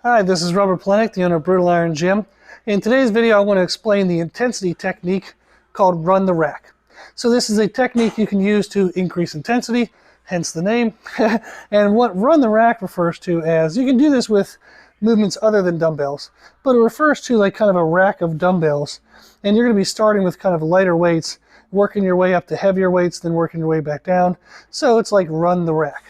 Hi, this is Robert Plenick, the owner of Brutal Iron Gym. In today's video, I want to explain the intensity technique called Run the Rack. So this is a technique you can use to increase intensity, hence the name. And what Run the Rack refers to as, you can do this with movements other than dumbbells, but it refers to like kind of a rack of dumbbells. And you're going to be starting with kind of lighter weights, working your way up to heavier weights, then working your way back down. So it's like Run the Rack.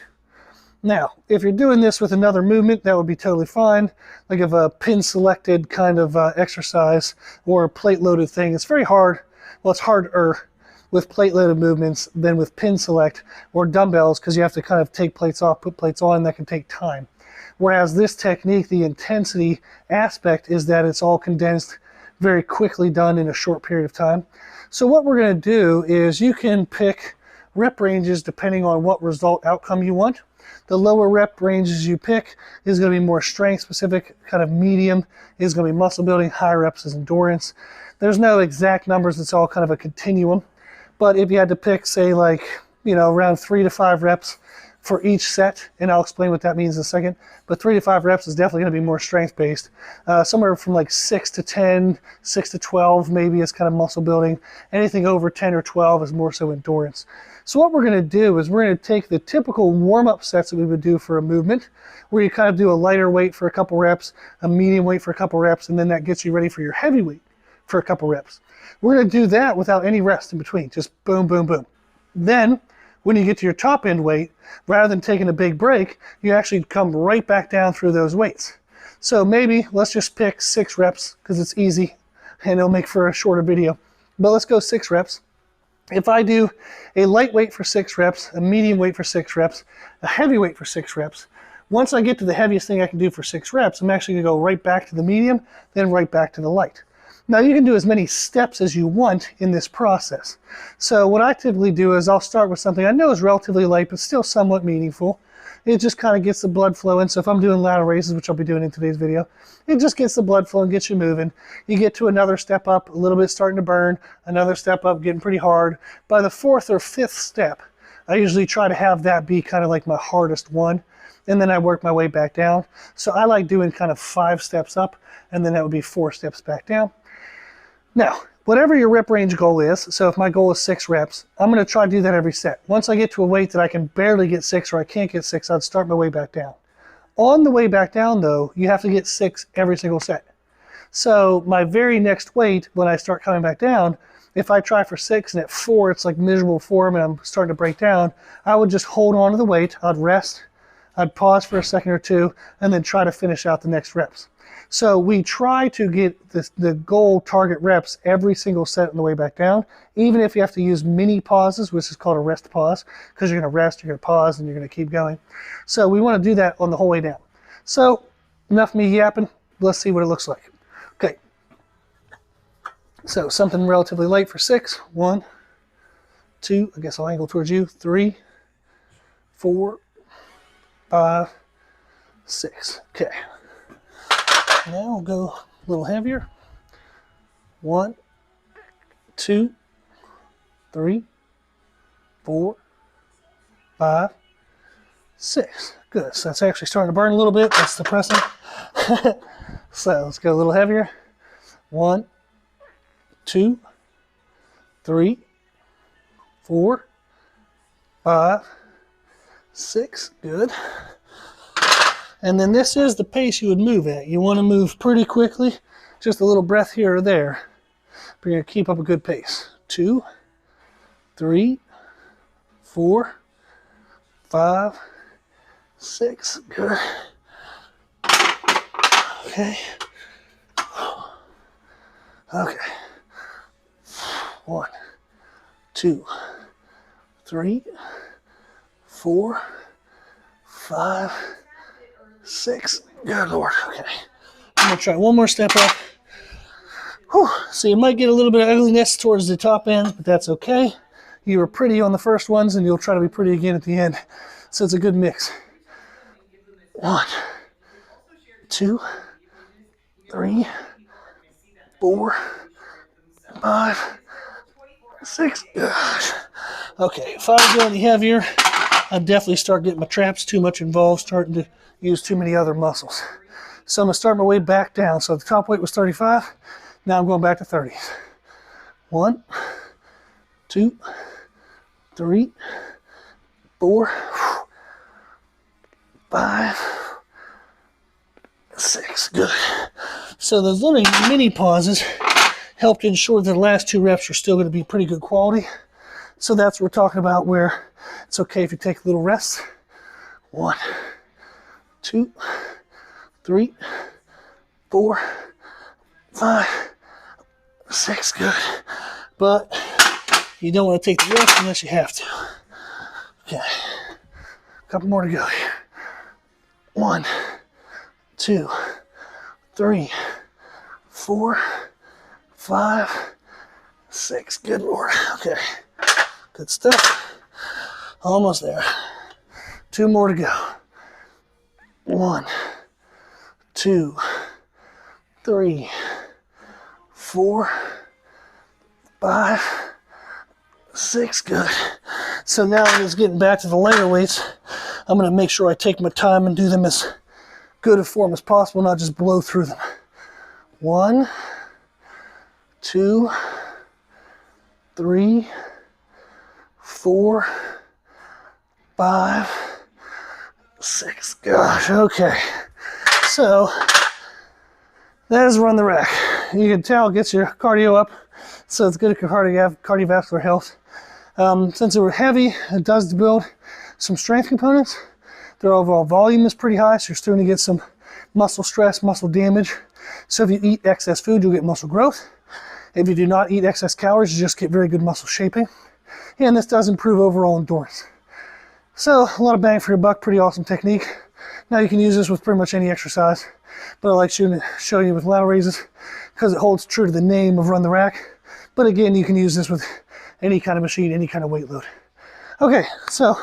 Now, if you're doing this with another movement, that would be totally fine. Like if a pin-selected kind of exercise or a plate-loaded thing, it's very hard. Well, it's harder with plate-loaded movements than with pin select or dumbbells because you have to kind of take plates off, put plates on, that can take time. Whereas this technique, the intensity aspect is that it's all condensed, very quickly done in a short period of time. So what we're going to do is you can pick rep ranges depending on what result outcome you want. The lower rep ranges you pick is going to be more strength specific, kind of medium is going to be muscle building, high reps is endurance. There's no exact numbers, it's all kind of a continuum. But if you had to pick, say like, around 3 to 5 reps for each set, and I'll explain what that means in a second, but 3 to 5 reps is definitely going to be more strength based. Somewhere from like 6 to 10, 6 to 12 maybe is kind of muscle building. Anything over 10 or 12 is more so endurance. So what we're going to do is we're going to take the typical warm-up sets that we would do for a movement, where you kind of do a lighter weight for a couple reps, a medium weight for a couple reps, and then that gets you ready for your heavy weight for a couple reps. We're going to do that without any rest in between, just boom, boom, boom. Then, when you get to your top end weight, rather than taking a big break, you actually come right back down through those weights. So maybe let's just pick 6 reps because it's easy and it'll make for a shorter video. But let's go 6 reps. If I do a light weight for 6 reps, a medium weight for 6 reps, a heavy weight for 6 reps, once I get to the heaviest thing I can do for 6 reps, I'm actually going to go right back to the medium, then right back to the light. Now you can do as many steps as you want in this process. So what I typically do is I'll start with something I know is relatively light, but still somewhat meaningful. It just kind of gets the blood flowing. So if I'm doing lateral raises, which I'll be doing in today's video, it just gets the blood flowing, gets you moving. You get to another step up, a little bit starting to burn, another step up, getting pretty hard. By the 4th or 5th step, I usually try to have that be kind of like my hardest one. And then I work my way back down. So I like doing kind of 5 steps up, and then that would be 4 steps back down. Now, whatever your rep range goal is, so if my goal is 6 reps, I'm going to try to do that every set. Once I get to a weight that I can barely get 6 or I can't get 6, I'd start my way back down. On the way back down, though, you have to get 6 every single set. So my very next weight, when I start coming back down, if I try for 6 and at 4 it's like miserable form and I'm starting to break down, I would just hold on to the weight, I'd rest, I'd pause for a second or two, and then try to finish out the next reps. So we try to get the goal target reps every single set on the way back down, even if you have to use mini pauses, which is called a rest pause, because you're going to rest, you're going to pause, and you're going to keep going. So we want to do that on the whole way down. So enough of me yapping, let's see what it looks like. Okay, so something relatively light for 6. 1, 2, I guess I'll angle towards you, 3, 4, 5, 6. Okay. Now we'll go a little heavier. 1, 2, 3, 4, 5, 6. Good. So that's actually starting to burn a little bit. That's depressing. So let's go a little heavier. 1, 2, 3, 4, 5, 6. Good. And then this is the pace you would move at. You want to move pretty quickly, just a little breath here or there. But you're going to keep up a good pace. 2, 3, 4, 5, 6. Good. Okay. Okay. 1, 2, 3, 4, 5, 6. Good Lord. Okay. I'm going to try one more step up. Whew. So you might get a little bit of ugliness towards the top end, but that's okay. You were pretty on the first ones, and you'll try to be pretty again at the end. So it's a good mix. 1, 2, 3, 4, 5, 6. Gosh. Okay, if I was going any heavier, I'd definitely start getting my traps too much involved, starting to use too many other muscles. So I'm going to start my way back down. So the top weight was 35. Now I'm going back to 30s. 1, 2, 3, 4, 5, 6. Good. So those little mini pauses helped ensure that the last 2 reps are still going to be pretty good quality. So that's what we're talking about, where it's okay if you take a little rest. 1, 2, 3, 4, 5, 6. Good. But you don't want to take the rest unless you have to. Okay. A couple more to go here. 1, 2, 3, 4, 5, 6. Good Lord. Okay. Good stuff. Almost there. 2 more to go. 1, 2, 3, 4, 5, 6. Good. So now I'm just getting back to the lighter weights. I'm going to make sure I take my time and do them as good a form as possible, not just blow through them. 1, 2, 3, 4, 5, 6. Gosh, okay. So that is run the rack. You can tell it gets your cardio up, so it's good at cardiovascular health. Since they were heavy, it does build some strength components. Their overall volume is pretty high, so you're still going to get some muscle stress, muscle damage. So if you eat excess food, you'll get muscle growth. If you do not eat excess calories, you just get very good muscle shaping. And this does improve overall endurance. So a lot of bang for your buck, pretty awesome technique. Now you can use this with pretty much any exercise, but I like showing you with lateral raises because it holds true to the name of Run the Rack. But again, you can use this with any kind of machine, any kind of weight load. Okay, so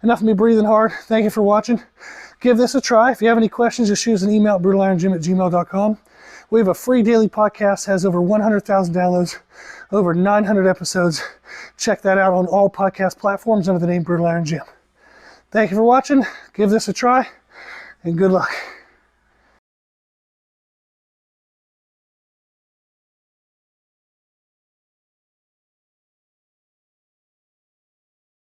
enough of me breathing hard. Thank you for watching. Give this a try. If you have any questions, just shoot us an email at brutalirongym@gmail.com. We have a free daily podcast, has over 100,000 downloads, over 900 episodes. Check that out on all podcast platforms under the name Brutal Iron Gym. Thank you for watching. Give this a try, and good luck.